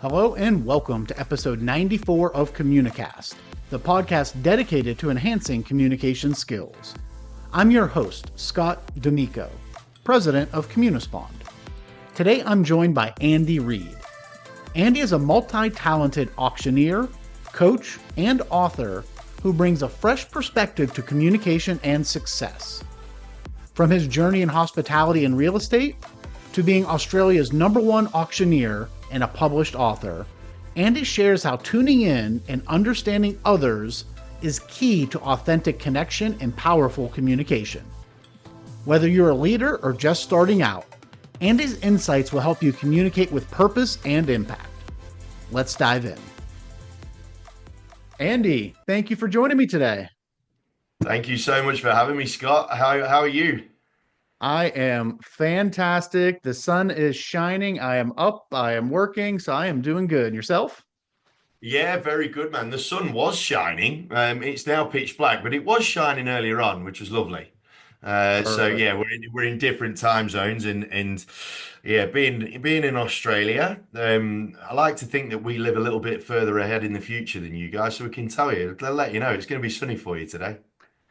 Hello and welcome to episode 94 of Communicast, the podcast dedicated to enhancing communication skills. I'm your host, Scott D'Amico, president of Communispond. Today I'm joined by Andy Reid. Andy is a multi-talented auctioneer, coach, and author who brings a fresh perspective to communication and success. From his journey in hospitality and real estate, to being Australia's #1 auctioneer and a published author, Andy shares how tuning in and understanding others is key to authentic connection and powerful communication. Whether you're a leader or just starting out, Andy's insights will help you communicate with purpose and impact. Let's dive in. Andy, thank you for joining me today. Thank you so much for having me, Scott. How are you? I am fantastic. The sun is shining. I am up. I am working. So I am doing good. Yourself? Yeah, very good, man. The sun was shining. It's now pitch black, but it was shining earlier on, which was lovely. So Perfect. yeah, we're in different time zones, and yeah, being in Australia, I like to think that we live a little bit further ahead in the future than you guys, so we can let you know it's going to be sunny for you today.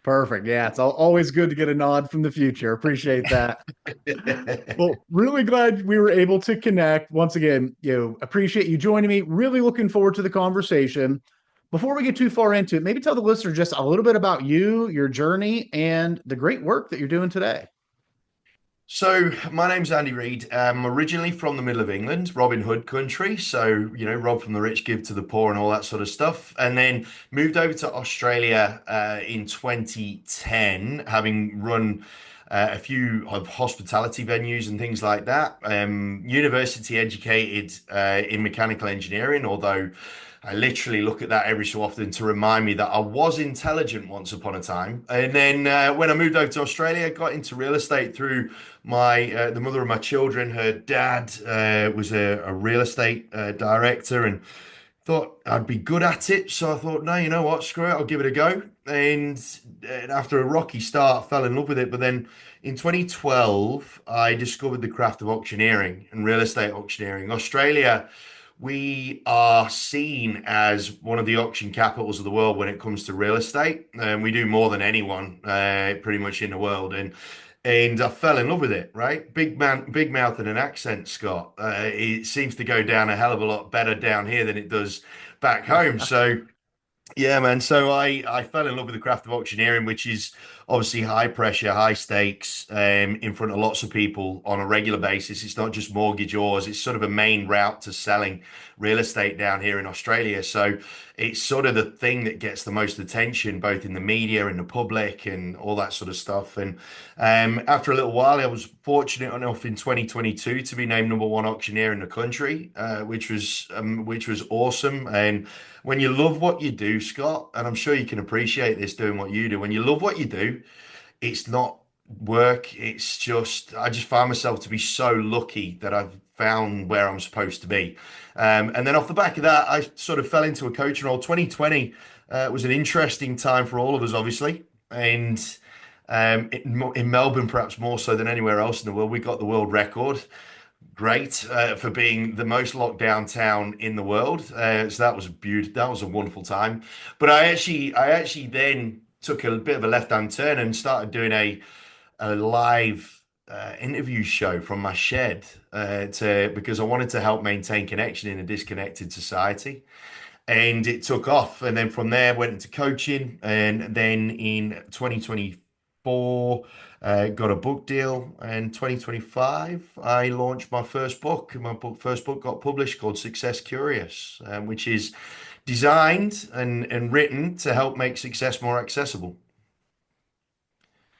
Perfect. Yeah, it's always good to get a nod from the future. Appreciate that. Well, really glad we were able to connect. Once again, appreciate you joining me. Really looking forward to the conversation. Before we get too far into it, maybe tell the listener just a little bit about you, your journey, and the great work that you're doing today. So my name's Andy Reid. I'm originally from the middle of England, Robin Hood country. So, rob from the rich, give to the poor and all that sort of stuff. And then moved over to Australia in 2010, having run a few of hospitality venues and things like that. University educated in mechanical engineering, although I literally look at that every so often to remind me that I was intelligent once upon a time. And then when I moved over to Australia, I got into real estate through my the mother of my children. Her dad was a real estate director and thought I'd be good at it. So I thought, no, you know what, screw it, I'll give it a go. And after a rocky start, I fell in love with it. But then in 2012, I discovered the craft of auctioneering and real estate auctioneering. Australia, we are seen as one of the auction capitals of the world when it comes to real estate, and we do more than anyone pretty much in the world. And I fell in love with it. Right, big man, big mouth, and an accent, Scott. It seems to go down a hell of a lot better down here than it does back home. So yeah, man. So I fell in love with the craft of auctioneering, which is obviously high pressure, high stakes, in front of lots of people on a regular basis. It's not just mortgage ors, it's sort of a main route to selling real estate down here in Australia. So it's sort of the thing that gets the most attention, both in the media and the public and all that sort of stuff. And after a little while, I was fortunate enough in 2022 to be named #1 auctioneer in the country, which was awesome. And when you love what you do, Scott, and I'm sure you can appreciate this doing what you do, when you love what you do, it's not work. It's just, I just find myself to be so lucky that I've found where I'm supposed to be. And then off the back of that, I sort of fell into a coaching role. 2020 was an interesting time for all of us, obviously. And in Melbourne, perhaps more so than anywhere else in the world, we got the world record. Great for being the most locked down town in the world. So that was beautiful. That was a wonderful time. But I actually then took a bit of a left-hand turn and started doing a live interview show from my shed because I wanted to help maintain connection in a disconnected society. And it took off. And then from there, went into coaching. And then in 2024, got a book deal. And 2025, I launched my first book. First book got published called Success Curious, which is designed and written to help make success more accessible.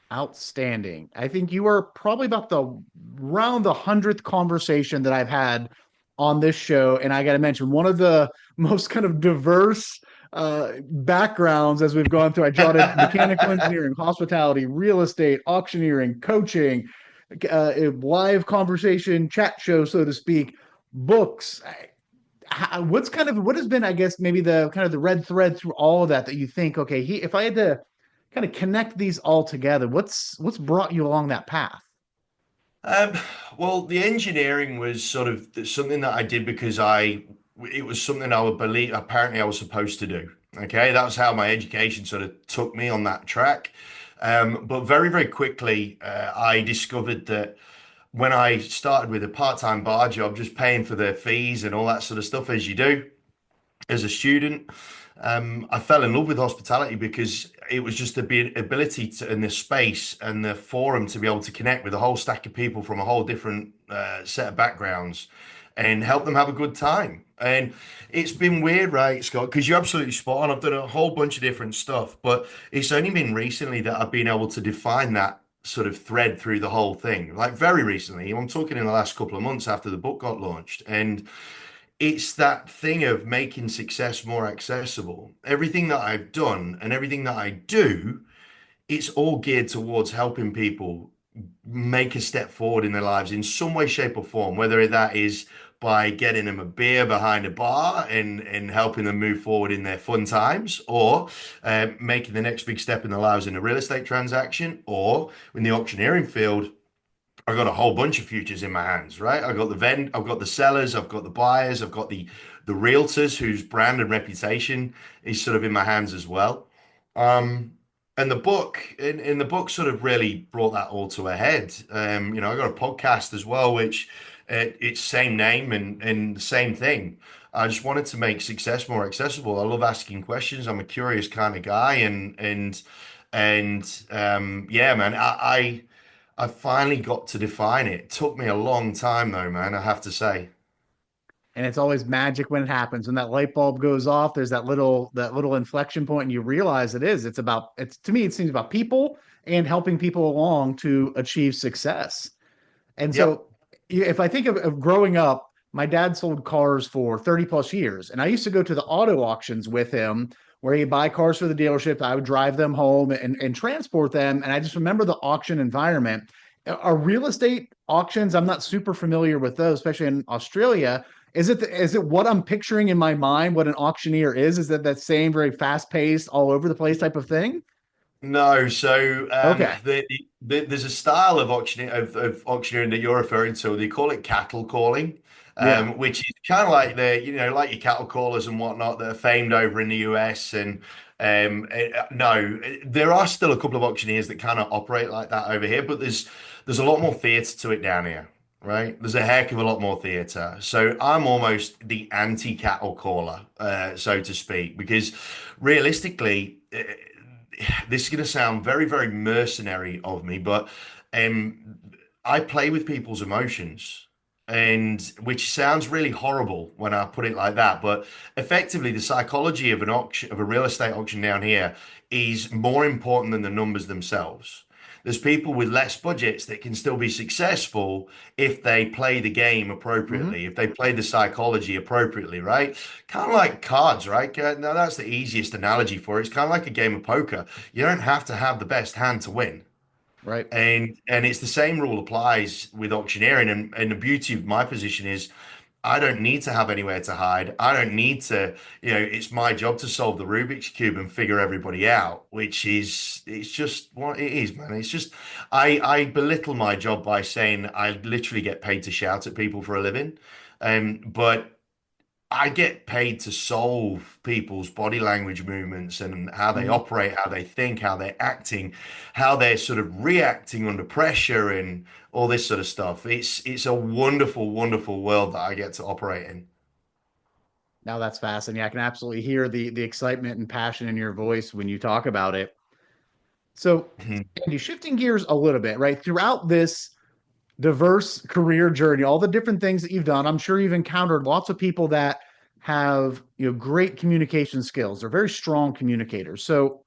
Outstanding. I think you are probably about the round the 100th conversation that I've had on this show. And I got to mention, one of the most kind of diverse backgrounds as we've gone through. I jotted mechanical engineering, hospitality, real estate, auctioneering, coaching, live conversation, chat show, so to speak, books. What has been, I guess, maybe the kind of the red thread through all of that that you think, okay, if I had to kind of connect these all together, what's brought you along that path? Um, well, the engineering was sort of something that I did because I it was something I would believe, apparently I was supposed to do. Okay, that was how my education sort of took me on that track. But very, very quickly, I discovered that when I started with a part-time bar job, just paying for the fees and all that sort of stuff, as you do as a student, I fell in love with hospitality because it was just the ability to, in the space and the forum to be able to connect with a whole stack of people from a whole different set of backgrounds and help them have a good time. And it's been weird, right, Scott? Because you're absolutely spot on. I've done a whole bunch of different stuff, but it's only been recently that I've been able to define that sort of thread through the whole thing. Like very recently, I'm talking in the last couple of months after the book got launched. And it's that thing of making success more accessible. Everything that I've done and everything that I do, it's all geared towards helping people make a step forward in their lives in some way, shape, or form, whether that is by getting them a beer behind a bar and helping them move forward in their fun times, or making the next big step in their lives in a real estate transaction, or in the auctioneering field. I've got a whole bunch of futures in my hands, right? I've got the sellers, I've got the buyers, I've got the realtors whose brand and reputation is sort of in my hands as well. Um, and the book, in the book, sort of really brought that all to a head. I got a podcast as well, which it's same name and the same thing. I just wanted to make success more accessible. I love asking questions. I'm a curious kind of guy, and yeah, man, I finally got to define it. It took me a long time though, man, I have to say. And it's always magic when it happens. When that light bulb goes off, there's that little inflection point, and you realize it's to me, it seems about people and helping people along to achieve success. And Yep. so if I think of growing up, my dad sold cars for 30 plus years. And I used to go to the auto auctions with him where he'd buy cars for the dealership. I would drive them home and transport them. And I just remember the auction environment. Are real estate auctions? I'm not super familiar with those, especially in Australia. Is it what I'm picturing in my mind? What an auctioneer is? Is that same very fast paced, all over the place type of thing? No, so Okay, there's a style of of auctioneering that you're referring to. They call it cattle calling, yeah. which is kind of like like your cattle callers and whatnot that are famed over in the US. And no, there are still a couple of auctioneers that kind of operate like that over here, but there's a lot more theatre to it down here, right? There's a heck of a lot more theatre. So I'm almost the anti-cattle caller, so to speak, because realistically. This is going to sound very, very mercenary of me, but um, I play with people's emotions, and which sounds really horrible when I put it like that. But effectively, the psychology of an auction, of a real estate auction down here, is more important than the numbers themselves. There's people with less budgets that can still be successful if they play the game Hmm. appropriately, if they play the psychology appropriately, right? Kind of like cards, right? Now that's the easiest analogy for it. It's kind of like a game of poker. You don't have to have the best hand to win. Right. And it's the same rule applies with auctioneering. And the beauty of my position is I don't need to have anywhere to hide. I don't need to, it's my job to solve the Rubik's Cube and figure everybody out, which is, it's just what it is, man. It's just, I belittle my job by saying I literally get paid to shout at people for a living. But I get paid to solve people's body language movements and how they Mhm. operate, how they think, how they're acting, how they're sort of reacting under pressure and all this sort of stuff. It's a wonderful, wonderful world that I get to operate in. Now that's fascinating. I can absolutely hear the excitement and passion in your voice when you talk about it. So, Andy, shifting gears a little bit, right? Throughout this diverse career journey, all the different things that you've done, I'm sure you've encountered lots of people that have, great communication skills. They're very strong communicators. So,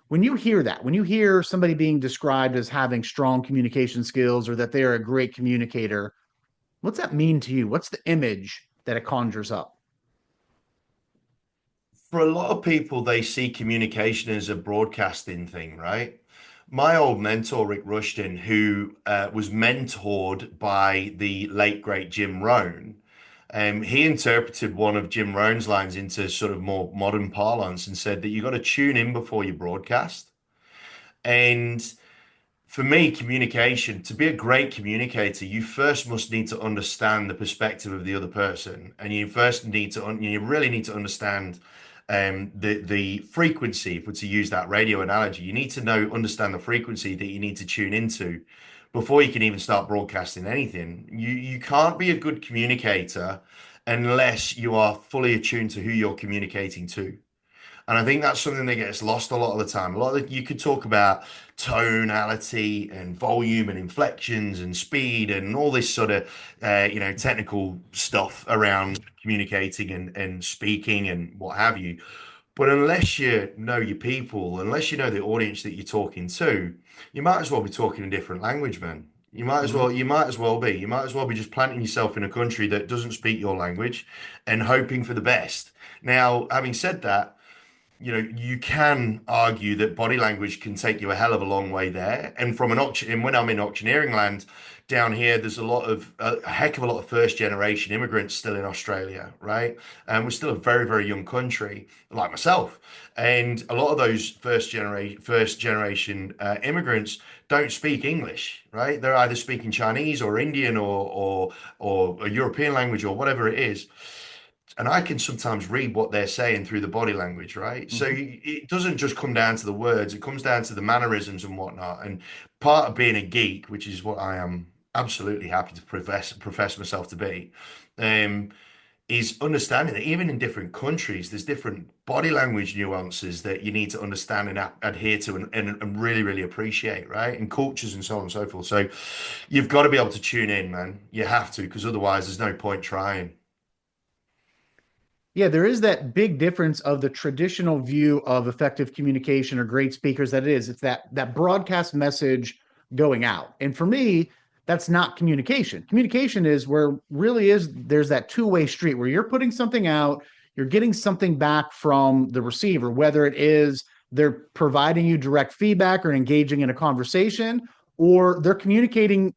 when you hear that, when you hear somebody being described as having strong communication skills or that they're a great communicator, what's that mean to you? What's the image that it conjures up? For a lot of people, they see communication as a broadcasting thing, right? My old mentor, Rick Rushton, who was mentored by the late, great Jim Rohn, he interpreted one of Jim Rohn's lines into sort of more modern parlance and said that you got to tune in before you broadcast. And For me, communication, to be a great communicator, you first must need to understand the perspective of the other person. And you first need to, you really need to understand the frequency, if we're to use that radio analogy. You need to understand the frequency that you need to tune into before you can even start broadcasting anything. You can't be a good communicator unless you are fully attuned to who you're communicating to. And I think that's something that gets lost a lot of the time. You could talk about tonality and volume and inflections and speed and all this sort of technical stuff around communicating and speaking and what have you. But unless you know your people, unless you know the audience that you're talking to, you might as well be talking a different language, man. Mhm. You might as well be just planting yourself in a country that doesn't speak your language and hoping for the best. Now, having said that, you can argue that body language can take you a hell of a long way there. And from an auction, and when I'm in auctioneering land down here, there's a heck of a lot of first generation immigrants still in Australia, right? And we're still a very, very young country, like myself. And a lot of those first generation immigrants don't speak English, right? They're either speaking Chinese or Indian or a European language or whatever it is. And I can sometimes read what they're saying through the body language, right? So Mhm. it doesn't just come down to the words, it comes down to the mannerisms and whatnot. And part of being a geek, which is what I am absolutely happy to profess myself to be, um, is understanding that even in different countries, there's different body language nuances that you need to understand and adhere to and really, really appreciate, right? And cultures and so on and so forth. So you've got to be able to tune in, man. You have to, because otherwise there's no point trying. Yeah, there is that big difference of the traditional view of effective communication or great speakers that it is. It's that broadcast message going out. And for me, that's not communication. Communication is where really is there's that two-way street where you're putting something out, you're getting something back from the receiver, whether it is they're providing you direct feedback or engaging in a conversation, or they're communicating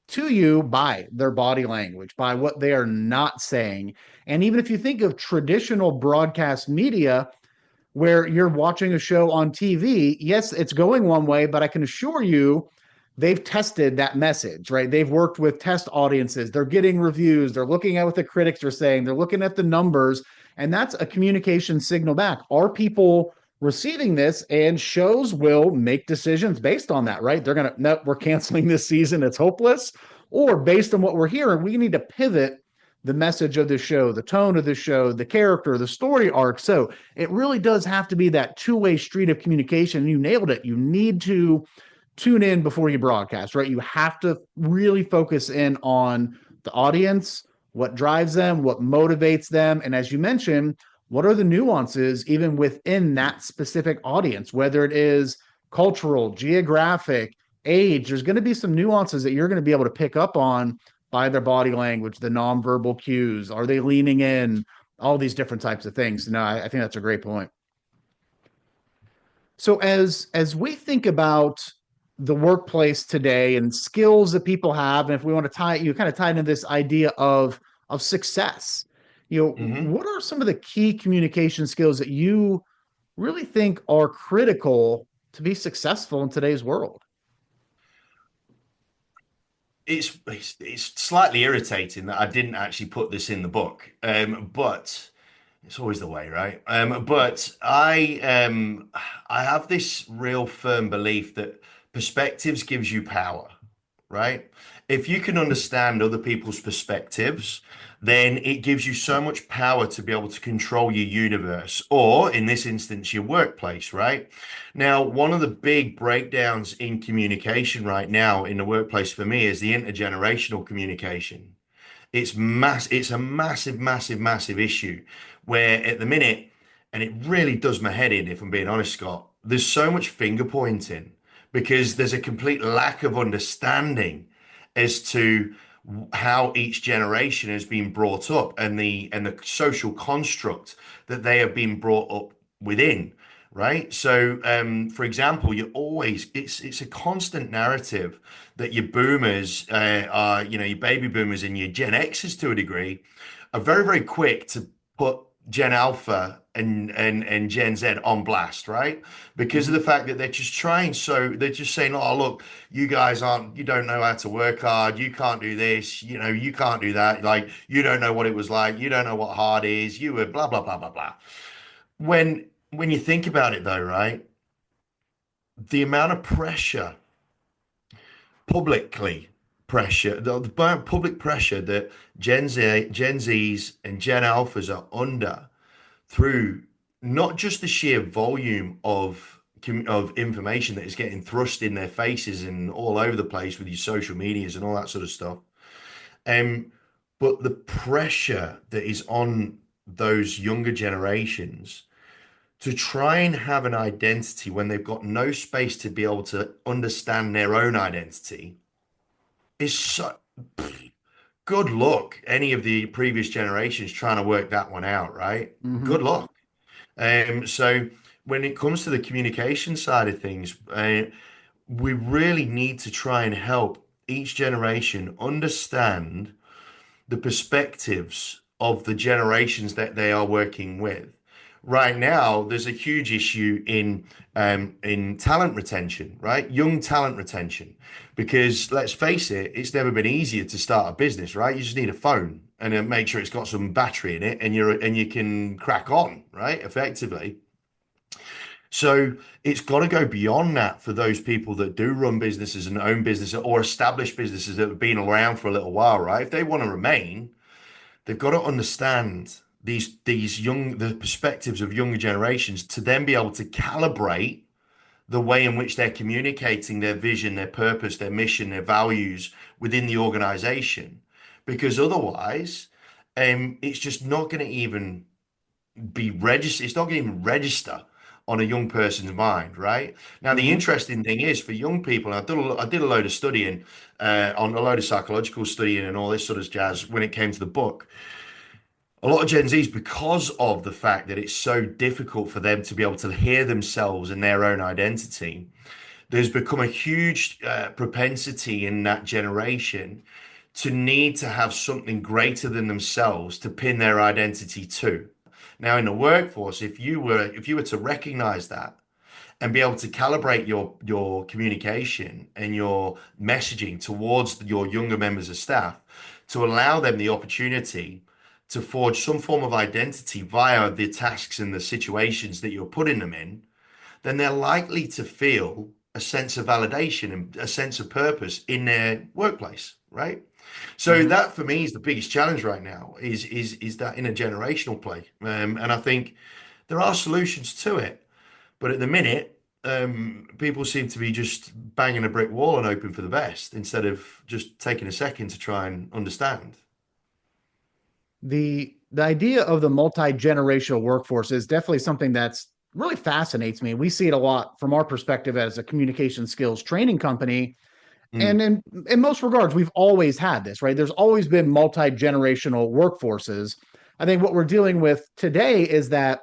to you by their body language, by what they are not saying. And even if you think of traditional broadcast media, where you're watching a show on TV, yes, it's going one way, but I can assure you they've tested that message, right? They've worked with test audiences, they're getting reviews, they're looking at what the critics are saying, they're looking at the numbers, and that's a communication signal back. Are people receiving this? And shows will make decisions based on that, right? They're going to, no, we're canceling this season, it's hopeless. Or based on what we're hearing, we need to pivot the message of the show, the tone of the show, the character, the story arc. So it really does have to be that two-way street of communication. You nailed it. You need to tune in before you broadcast, right? You have to really focus in on the audience, what drives them, what motivates them. And as you mentioned, what are the nuances even within that specific audience, whether it is cultural, geographic, age, there's going to be some nuances that you're going to be able to pick up on by their body language, the nonverbal cues. Are they leaning in? All these different types of things. No, I think that's a great point. So as we think about the workplace today and skills that people have, and if we want to kind of tie into this idea of success, Hmm. what are some of the key communication skills that you really think are critical to be successful in today's world? It's slightly irritating that I didn't actually put this in the book, but it's always the way, right? But I have this real firm belief that perspectives gives you power, right? If you can understand other people's perspectives, then it gives you so much power to be able to control your universe, or in this instance, your workplace, right? Now, one of the big breakdowns in communication right now in the workplace for me is the intergenerational communication. It's a massive, massive, massive issue where at the minute, and it really does my head in, if I'm being honest, Scott, there's so much finger pointing because there's a complete lack of understanding as to how each generation has been brought up and the social construct that they have been brought up within, right? So for example, it's a constant narrative that your boomers are, your baby boomers and your Gen Xers to a degree are very, very quick to put Gen Alpha and Gen Z on blast, right? Because of Hmm. the fact that they're just trying, so they're just saying, "Oh, look, you don't know how to work hard, you can't do this, you can't do that, like you don't know what it was like, you don't know what hard is, you were blah blah blah blah blah." When you think about it though, right? The amount of pressure, publicly the public pressure that Gen Zs and Gen Alphas are under through not just the sheer volume of information that is getting thrust in their faces and all over the place with your social medias and all that sort of stuff, um, but the pressure that is on those younger generations to try and have an identity when they've got no space to be able to understand their own identity is so good luck any of the previous generations trying to work that one out, right? Good Hmm. luck. So when it comes to the communication side of things, we really need to try and help each generation understand the perspectives of the generations that they are working with. Right now, there's a huge issue in talent retention, right? Young talent retention, because let's face it, it's never been easier to start a business, right? You just need a phone and then make sure it's got some battery in it, and you can crack on, right? Effectively. So it's got to go beyond that for those people that do run businesses and own businesses or establish businesses that have been around for a little while, right? If they want to remain, they've got to understand the perspectives of younger generations to then be able to calibrate the way in which they're communicating their vision, their purpose, their mission, their values within the organization. Because otherwise, it's just not going to even be registered. It's not going to even register on a young person's mind, right? Now, the Hmm. interesting thing is for young people, and I did a load of studying on a load of psychological studying and all this sort of jazz when it came to the book. A lot of Gen Zs, because of the fact that it's so difficult for them to be able to hear themselves and their own identity, there's become a huge propensity in that generation to need to have something greater than themselves to pin their identity to. Now, in the workforce, if you were to recognize that and be able to calibrate your communication and your messaging towards your younger members of staff to allow them the opportunity to forge some form of identity via the tasks and the situations that you're putting them in, then they're likely to feel a sense of validation and a sense of purpose in their workplace, right? So Hmm. that for me is the biggest challenge right now is that intergenerational play, and I think there are solutions to it, but at the minute, people seem to be just banging a brick wall and hoping for the best instead of just taking a second to try and understand. The idea of the multi-generational workforce is definitely something that's really fascinates me. We see it a lot from our perspective as a communication skills training company. And Mm, in most regards, we've always had this, right? There's always been multi-generational workforces. I think what we're dealing with today is that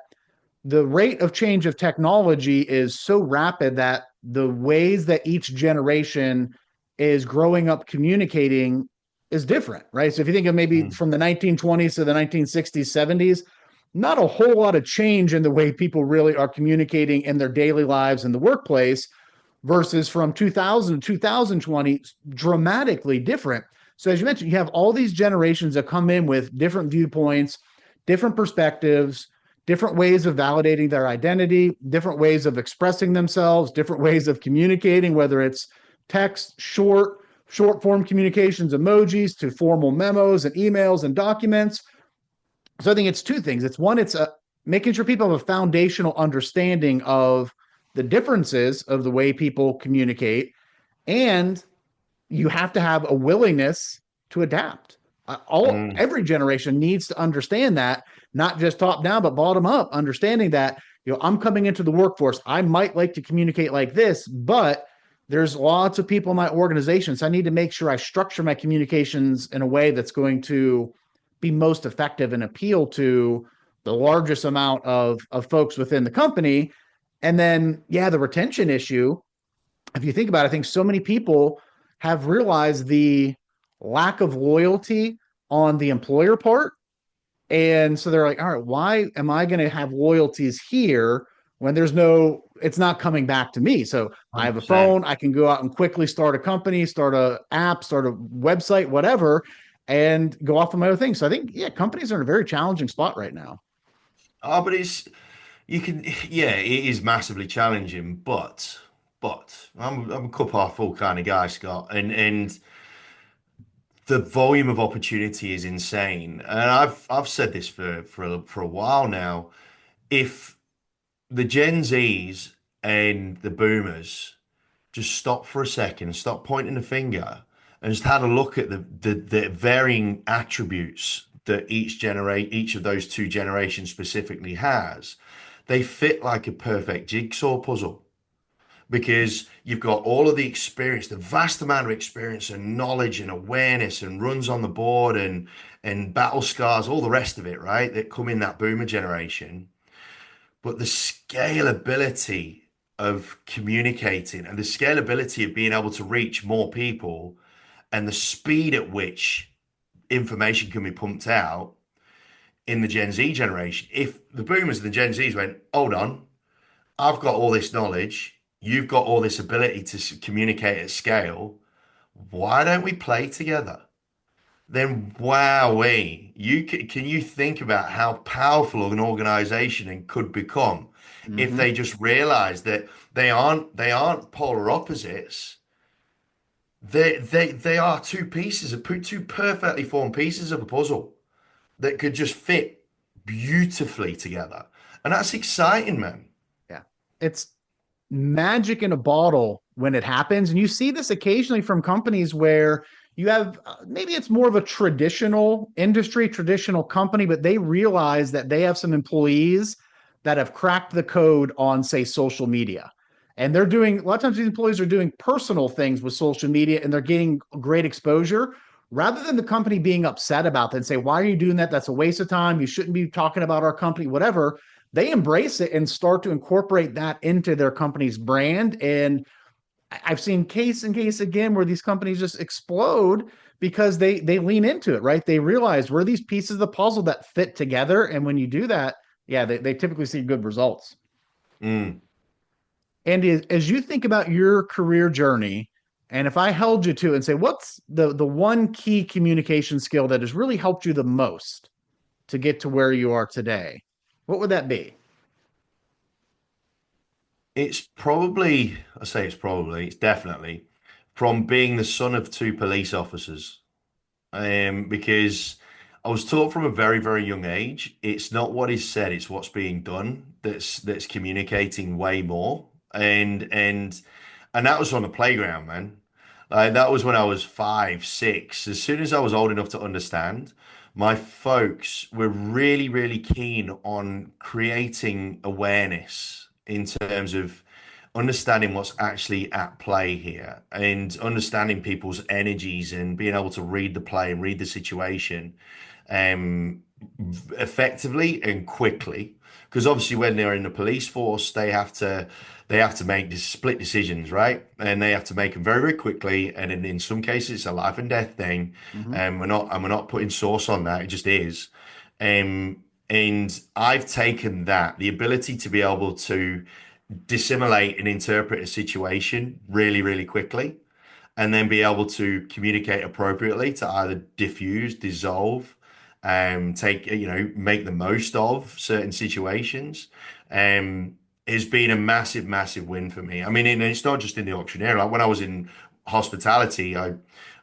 the rate of change of technology is so rapid that the ways that each generation is growing up communicating is different, right? So if you think of maybe mm, from the 1920s to the 1960s, 70s, not a whole lot of change in the way people really are communicating in their daily lives in the workplace versus from 2000 to 2020, dramatically different. So as you mentioned, you have all these generations that come in with different viewpoints, different perspectives, different ways of validating their identity, different ways of expressing themselves, different ways of communicating, whether it's text, short form communications, emojis, to formal memos and emails and documents. So I think it's two things. It's one, it's making sure people have a foundational understanding of the differences of the way people communicate, and you have to have a willingness to adapt. All mm, every generation needs to understand that, not just top down, but bottom up. Understanding that I'm coming into the workforce. I might like to communicate like this, but there's lots of people in my organization, so I need to make sure I structure my communications in a way that's going to be most effective and appeal to the largest amount of folks within the company. And then, yeah, the retention issue, if you think about it, I think so many people have realized the lack of loyalty on the employer part And so they're like, all right, why am I going to have loyalties here when it's not coming back to me? So I have a 100%. phone, I can go out and quickly start a company, start a app, start a website, whatever, and go off on my other things. So I think, yeah, companies are in a very challenging spot right now. Oh, but you can, yeah, it is massively challenging, but I'm a cup half full kind of guy, Scott, and the volume of opportunity is insane. And I've said this for a while now. If the Gen Zs and the Boomers just stop for a second, stop pointing the finger, and just had a look at the varying attributes that each of those two generations specifically has, they fit like a perfect jigsaw puzzle because you've got all of the experience, the vast amount of experience and knowledge and awareness and runs on the board and battle scars, all the rest of it, right? That come in that boomer generation. But the scalability of communicating and the scalability of being able to reach more people and the speed at which information can be pumped out in the Gen Z generation. If the boomers and the Gen Zs went, hold on, I've got all this knowledge, you've got all this ability to communicate at scale, why don't we play together? Then wowee, can you think about how powerful an organization and could become if Mm-hmm. they just realize that they aren't polar opposites. They are two perfectly formed pieces of a puzzle that could just fit beautifully together. And that's exciting, man. Yeah. It's magic in a bottle when it happens. And you see this occasionally from companies where you have maybe it's more of a traditional industry, traditional company, but they realize that they have some employees that have cracked the code on, say, social media. And they're doing a lot of times these employees are doing personal things with social media and they're getting great exposure rather than the company being upset about that and say, why are you doing that? That's a waste of time. You shouldn't be talking about our company, whatever. They embrace it and start to incorporate that into their company's brand. And I've seen case and case again where these companies just explode because they lean into it, right? They realize we're these pieces of the puzzle that fit together. And when you do that, yeah, they typically see good results. Mm. And as you think about your career journey, and if I held you to it and say, what's the one key communication skill that has really helped you the most to get to where you are today, what would that be? It's definitely from being the son of two police officers. Because I was taught from a very, very young age, it's not what is said, it's what's being done that's communicating way more. And that was on the playground, man. Like that was when I was 5, 6. As soon as I was old enough to understand, my folks were really, really keen on creating awareness in terms of understanding what's actually at play here and understanding people's energies and being able to read the play and read the situation um, effectively and quickly. Because obviously, when they're in the police force, they have to make these split decisions, right? And they have to make them very, very quickly. And in some cases, it's a life and death thing. Mm-hmm. And we're not putting source on that. It just is. And I've taken that, the ability to be able to dissimulate and interpret a situation really, really quickly, and then be able to communicate appropriately to either diffuse, dissolve, make the most of certain situations, um, has been a massive, massive win for me. I mean, and it's not just in the auctioneer. Like when I was in hospitality, I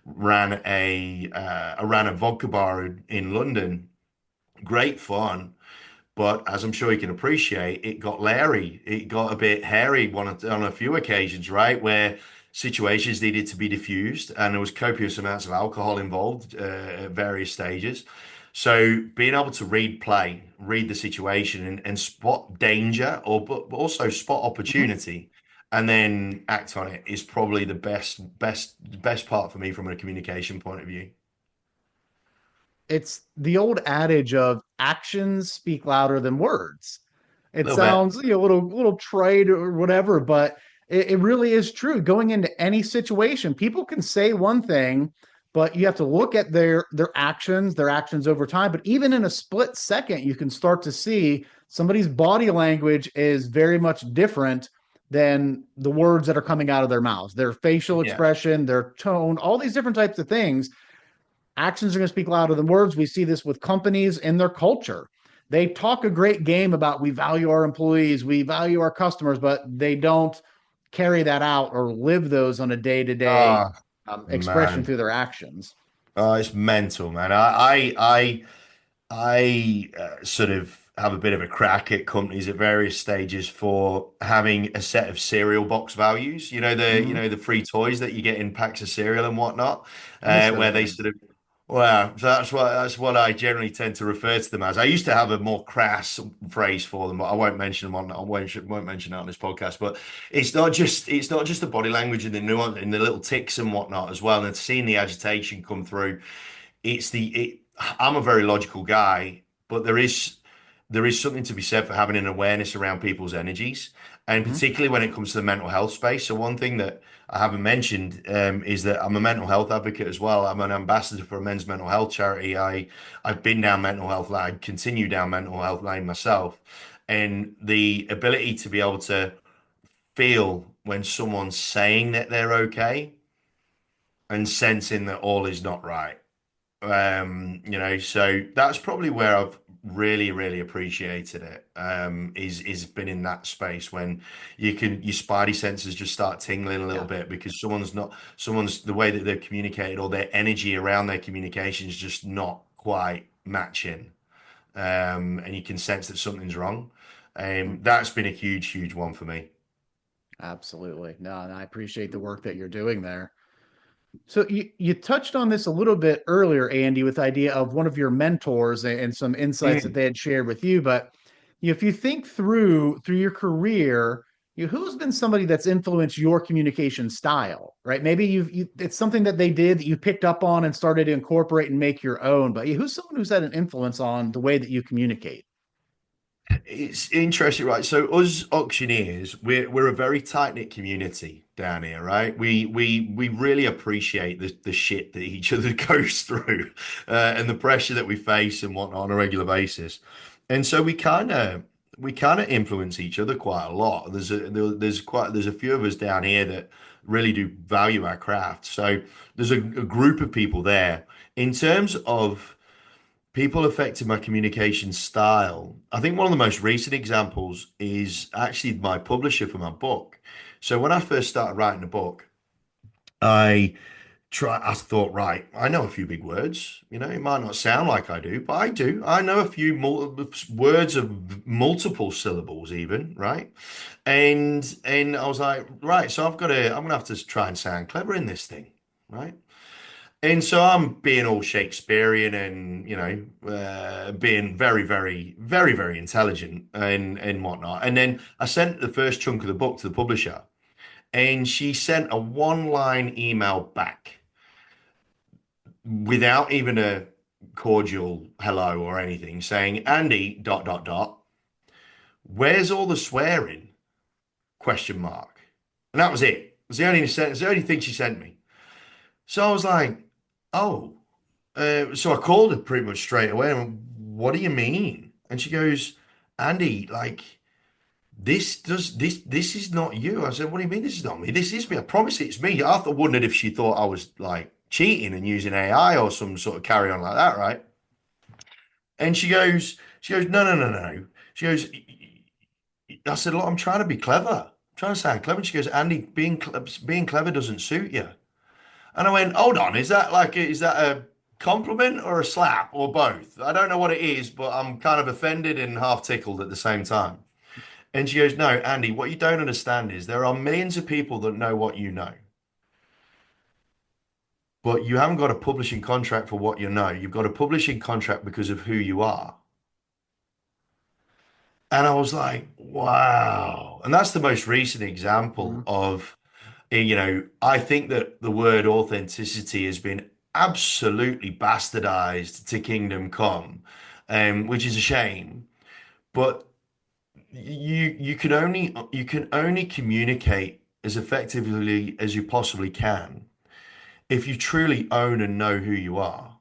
ran a vodka bar in London. Great fun. But as I'm sure you can appreciate, it got leery. It got a bit hairy on a few occasions, right? Where situations needed to be diffused and there was copious amounts of alcohol involved at various stages. So being able to read the situation and spot danger but also spot Mm-hmm. opportunity and then act on it is probably the best part for me from a communication point of view. It's the old adage of actions speak louder than words. A It little bit. sounds a little trite or whatever, but it really is true. Going into any situation, people can say one thing, but you have to look at their actions over time. But even in a split second, you can start to see somebody's body language is very much different than the words that are coming out of their mouths, their facial Yeah. expression, their tone, all these different types of things. Actions are going to speak louder than words. We see this with companies in their culture. They talk a great game about we value our employees, we value our customers, but they don't carry that out or live those on a day to day Oh, expression man. through their actions. Oh, it's mental, man. Sort of have a bit of a crack at companies at various stages for having a set of cereal box values. Mm-hmm. The free toys that you get in packs of cereal and whatnot, I miss where those they things. sort of well, so that's what I generally tend to refer to them as. I used to have a more crass phrase for them, but I won't mention them on I won't mention that on this podcast. But it's not just the body language and the nuance and the little ticks and whatnot as well, and seeing the agitation come through I'm a very logical guy, but there is something to be said for having an awareness around people's energies, and Mm-hmm. particularly when it comes to the mental health space. So one thing that I haven't mentioned is that I'm a mental health advocate as well. I'm an ambassador for a men's mental health charity. I've been down mental health line, continue down mental health lane myself, and the ability to be able to feel when someone's saying that they're okay and sensing that all is not right. So that's probably where I've really appreciated it. Is been in that space when your spidey senses just start tingling a little Yeah. bit because someone's the way that they've communicated or their energy around their communication is just not quite matching. And you can sense that something's wrong. Mm. That's been a huge one for me. Absolutely. No, and I appreciate the work that you're doing there. So you touched on this a little bit earlier, Andy, with the idea of one of your mentors and some insights that Mm. they had shared with you. But if you think through your career, who's been somebody that's influenced your communication style, right? Maybe it's something that they did that you picked up on and started to incorporate and make your own. But who's someone who's had an influence on the way that you communicate? It's interesting, right? So us auctioneers, we're a very tight-knit community down here, right? We really appreciate the shit that each other goes through, and the pressure that we face and whatnot on a regular basis. And so we kind of influence each other quite a lot. There's a few of us down here that really do value our craft. So there's a group of people there. In terms of people affected my communication style. I think one of the most recent examples is actually my publisher for my book. So when I first started writing a book, I I thought, right, I know a few big words. It might not sound like I do, but I do. I know a few words of multiple syllables even, right? And I was like, right, so I'm gonna have to try and sound clever in this thing, right? And so I'm being all Shakespearean and, being very intelligent and whatnot. And then I sent the first chunk of the book to the publisher, and she sent a one-line email back without even a cordial hello or anything, saying, Andy, dot, dot, dot, where's all the swearing? Question mark. And that was it. It was the only thing she sent me. So I was like, oh. So I called her pretty much straight away and went, what do you mean? And she goes, Andy, like this is not you. I said, what do you mean this is not me? This is me. I promise it's me. I thought wondered if she thought I was like cheating and using AI or some sort of carry on like that, right? And she goes, no. She goes, I said, look, I'm trying to be clever. I'm trying to sound clever. And she goes, Andy, being clever doesn't suit you. And I went, hold on, is that a compliment or a slap or both? I don't know what it is, but I'm kind of offended and half tickled at the same time. And she goes, no, Andy, what you don't understand is there are millions of people that know what you know, but you haven't got a publishing contract for what you know. You've got a publishing contract because of who you are. And I was like, wow. And that's the most recent example Mhm. of I think that the word authenticity has been absolutely bastardized to Kingdom Come, which is a shame. But you can only communicate as effectively as you possibly can if you truly own and know who you are.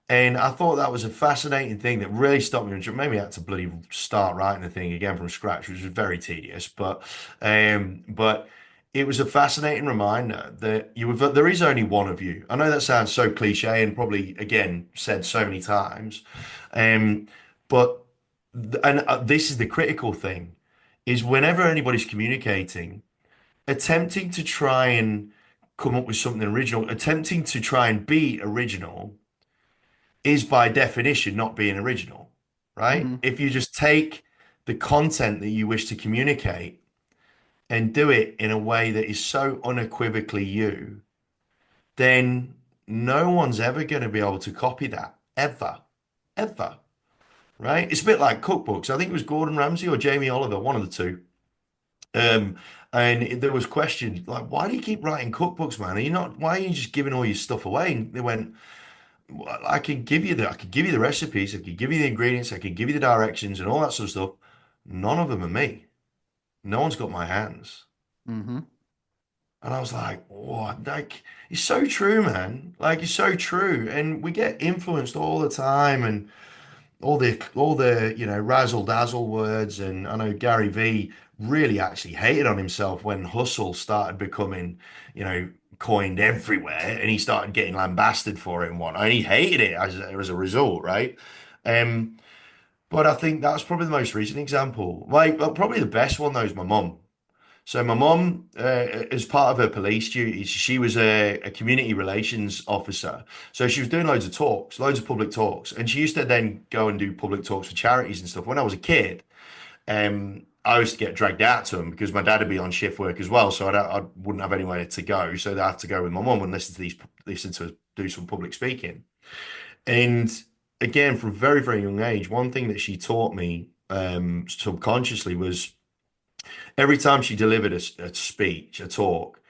And I thought that was a fascinating thing that really stopped me. Maybe I had to bloody start writing the thing again from scratch, which was very tedious. But it was a fascinating reminder that there is only one of you. I know that sounds so cliche and probably again said so many times, um, but this is the critical thing: is whenever anybody's communicating, attempting to try and come up with something original, attempting to try and be original is by definition not being original, right? Hmm. If you just take the content that you wish to communicate and do it in a way that is so unequivocally you, then no one's ever going to be able to copy that, ever, ever, right? It's a bit like cookbooks. I think it was Gordon Ramsay or Jamie Oliver, one of the two. Um, and there was questions like, why do you keep writing cookbooks, man? Are you not, why are you just giving all your stuff away? And they went, well, I could give you the recipes, I could give you the ingredients, I could give you the directions and all that sort of stuff. None of them are me. No one's got my hands. Hmm. And I was like, what? Like, it's so true, man. Like, it's so true. And we get influenced all the time and all the razzle dazzle words. And I know Gary V really actually hated on himself when hustle started becoming, you know, coined everywhere, and he started getting lambasted for it and whatnot. And he hated it as a result, right? Um, but I think that's probably the most recent example. Like, well, probably the best one though is my mum. So my mum, as part of her police duties, she was a community relations officer. So she was doing loads of talks, loads of public talks, and she used to then go and do public talks for charities and stuff. When I was a kid, I used to get dragged out to them because my dad would be on shift work as well, so I wouldn't have anywhere to go. So I had to go with my mum and listen to her do some public speaking. And again, from a very, very young age, one thing that she taught me subconsciously was every time she delivered a speech, a talk,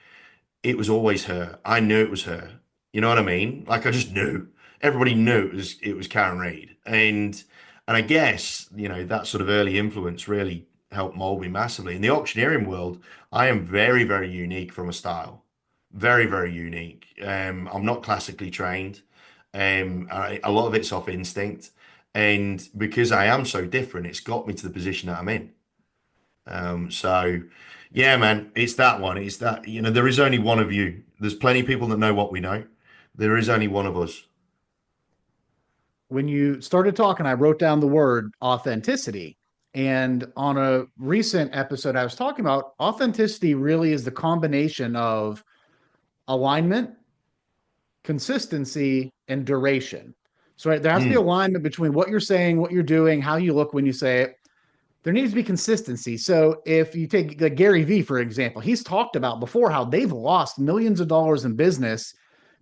it was always her. I knew it was her. You know what I mean? Like I just knew. Everybody knew it was Karen Reid. And I guess, that sort of early influence really helped mold me massively. In the auctioneering world, I am very, very unique from a style. Very, very unique. I'm not classically trained. A lot of it's off instinct. And because I am so different, it's got me to the position that I'm in. So yeah, man, it's that one. It's that, there is only one of you. There's plenty of people that know what we know. There is only one of us. When you started talking, I wrote down the word authenticity. And on a recent episode, I was talking about authenticity really is the combination of alignment, consistency, and duration. So right, there has to be Mm, alignment between what you're saying, what you're doing, how you look when you say it. There needs to be consistency. So if you take like Gary Vee, for example, he's talked about before how they've lost millions of dollars in business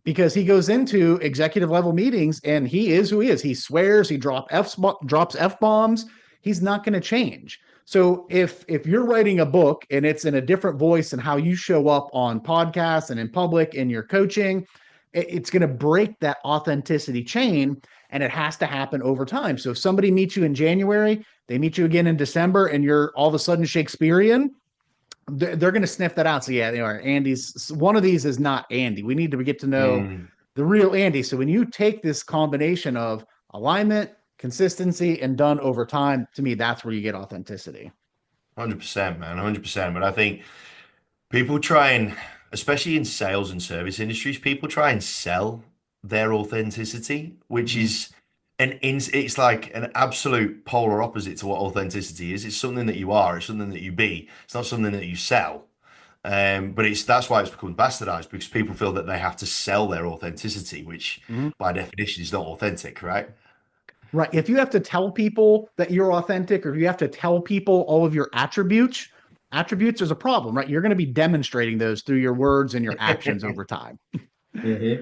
because he goes into executive level meetings and he is who he is. He swears, he drops F bombs. He's not going to change. So if you're writing a book and it's in a different voice and how you show up on podcasts and in public in your coaching, it's going to break that authenticity chain, and it has to happen over time. So if somebody meets you in January, they meet you again in December, and you're all of a sudden Shakespearean, they're going to sniff that out. So yeah, they are. Andy's one of these is not Andy. We need to get to know mm, the real Andy. So when you take this combination of alignment, consistency, and done over time, to me, that's where you get authenticity. 100%, man, 100%. But I think people try and, especially in sales and service industries, people try and sell their authenticity, which Mm-hmm. is it's like an absolute polar opposite to what authenticity is. It's something that you are, it's something that you be. It's not something that you sell. But that's why it's become bastardized because people feel that they have to sell their authenticity, which Mm-hmm. by definition is not authentic, right? Right. If you have to tell people that you're authentic, or if you have to tell people all of your attributes is a problem, right? You're going to be demonstrating those through your words and your actions over time. hmm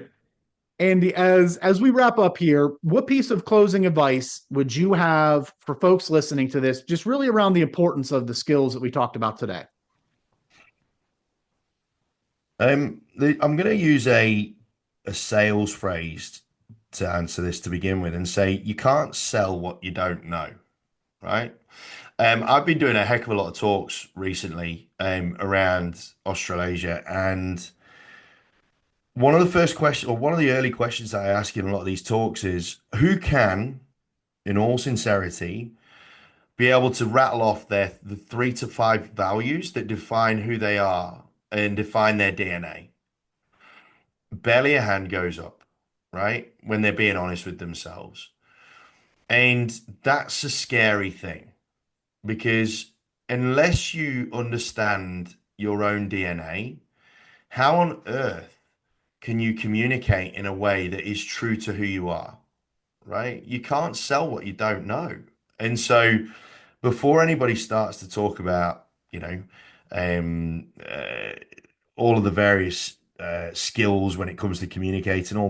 Andy, as we wrap up here, what piece of closing advice would you have for folks listening to this, just really around the importance of the skills that we talked about today? I'm going to use a sales phrase to answer this to begin with and say you can't sell what you don't know, right? I've been doing a heck of a lot of talks recently around Australasia, and One of the first questions, or one of the early questions that I ask in a lot of these talks is, who can, in all sincerity, be able to rattle off the 3 to 5 values that define who they are and define their DNA? Barely a hand goes up, right? When they're being honest with themselves. And that's a scary thing because unless you understand your own DNA, how on earth can you communicate in a way that is true to who you are, right? You can't sell what you don't know. And so before anybody starts to talk about, um, uh, all of the various skills when it comes to communicating, all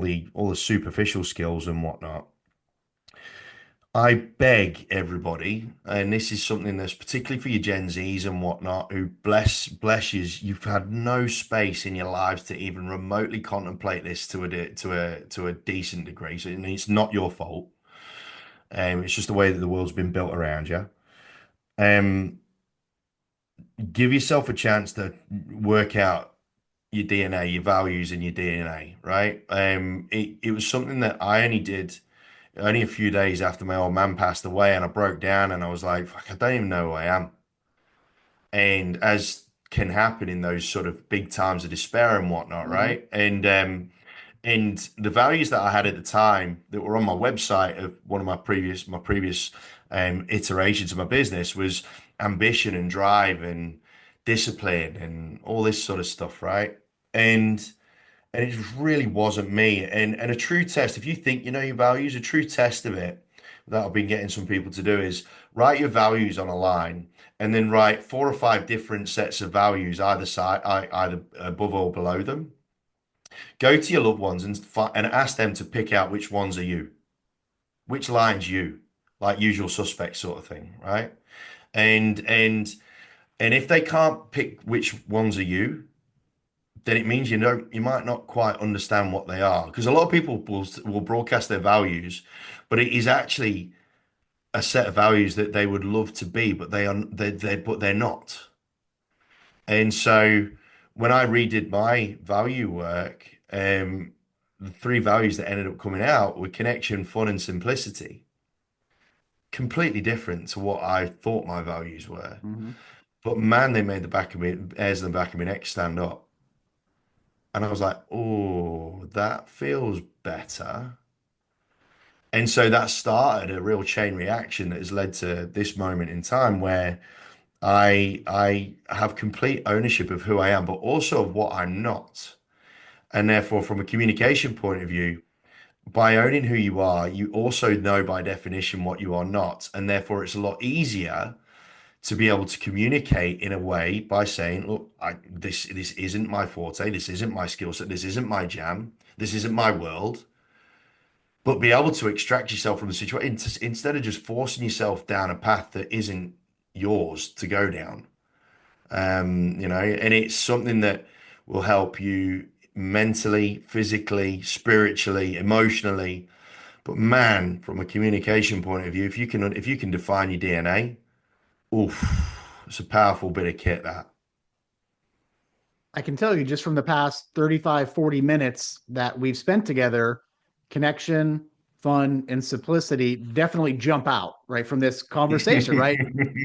the superficial skills and whatnot, I beg everybody, and this is something that's particularly for your Gen Zs and whatnot, who bless you, you've had no space in your lives to even remotely contemplate this to a decent degree. So it's not your fault. It's just the way that the world's been built around you. Um, give yourself a chance to work out your DNA, your values and your DNA, right? It was something that I only did only a few days after my old man passed away, and I broke down and I was like, fuck, I don't even know who I am. And as can happen in those sort of big times of despair and whatnot, Hmm. right? And the values that I had at the time that were on my website of one of my previous iterations of my business was ambition and drive and discipline and all this sort of stuff, right? And and it just really wasn't me. And a true test, if you think you know your values, a true test of it that I've been getting some people to do is write your values on a line and then write 4 or 5 different sets of values either side, either above or below them. Go to your loved ones and ask them to pick out which ones are you, which line's you, like usual suspect sort of thing, right? And and and if they can't pick which ones are you, then it means you might not quite understand what they are, because a lot of people will broadcast their values, but it is actually a set of values that they would love to be, but they're not. And so when I redid my value work, the 3 values that ended up coming out were connection, fun, and simplicity. Completely different to what I thought my values were. Hmm. But man, they made the back of me hairs on the back of my neck stand up. And I was like, oh, that feels better. And so that started a real chain reaction that has led to this moment in time where I have complete ownership of who I am, but also of what I'm not. And therefore, from a communication point of view, by owning who you are, you also know by definition what you are not. And therefore, it's a lot easier to be able to communicate in a way by saying, look, this isn't my forte, this isn't my skill set, this isn't my jam, this isn't my world. But be able to extract yourself from the situation instead of just forcing yourself down a path that isn't yours to go down. And it's something that will help you mentally, physically, spiritually, emotionally. But man, from a communication point of view, if you can define your DNA, oof, it's a powerful bit of kit that. I can tell you just from the past 35, 40 minutes that we've spent together, connection, fun, and simplicity definitely jump out right from this conversation, right?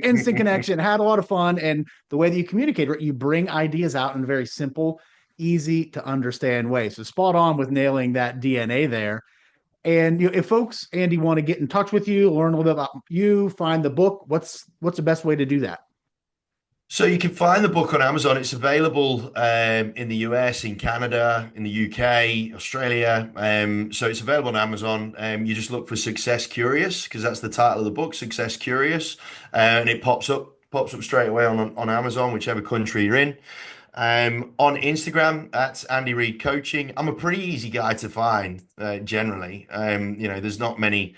Instant connection, had a lot of fun. And the way that you communicate, right? You bring ideas out in a very simple, easy to understand way. So spot on with nailing that DNA there. And if folks, Andy, want to get in touch with you, learn a little bit about you, find the book, what's the best way to do that? So you can find the book on Amazon. It's available in the US, in Canada, in the UK, Australia. So it's available on Amazon. You just look for Success Curious because that's the title of the book, Success Curious, and it pops up straight away on Amazon, whichever country you're in. On Instagram, that's Andy Reid Coaching. I'm a pretty easy guy to find, generally. There's not many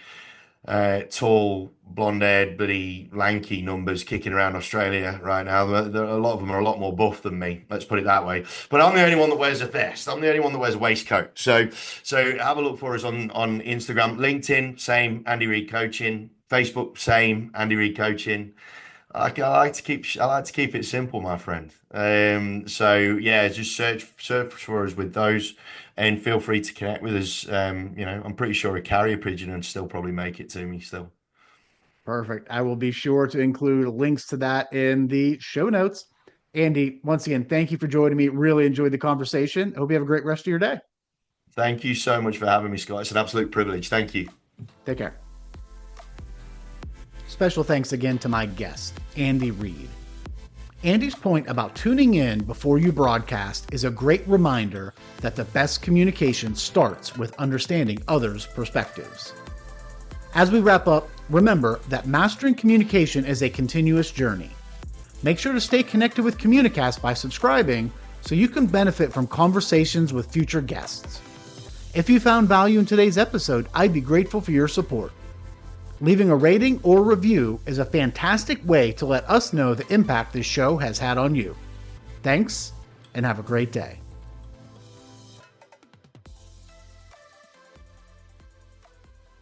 tall, blonde-haired, bloody lanky numbers kicking around Australia right now. A lot of them are a lot more buff than me. Let's put it that way. But I'm the only one that wears a vest. I'm the only one that wears a waistcoat. So have a look for us on Instagram, LinkedIn, same Andy Reid Coaching, Facebook, same Andy Reid Coaching. I like to keep it simple, my friend. So yeah, just search for us with those, and feel free to connect with us. I'm pretty sure a carrier pigeon would still probably make it to me still. Perfect. I will be sure to include links to that in the show notes. Andy, once again, thank you for joining me. Really enjoyed the conversation. I hope you have a great rest of your day. Thank you so much for having me, Scott. It's an absolute privilege. Thank you. Take care. Special thanks again to my guest, Andy Reid. Andy's point about tuning in before you broadcast is a great reminder that the best communication starts with understanding others' perspectives. As we wrap up, remember that mastering communication is a continuous journey. Make sure to stay connected with Communicast by subscribing so you can benefit from conversations with future guests. If you found value in today's episode, I'd be grateful for your support. Leaving a rating or review is a fantastic way to let us know the impact this show has had on you. Thanks, and have a great day.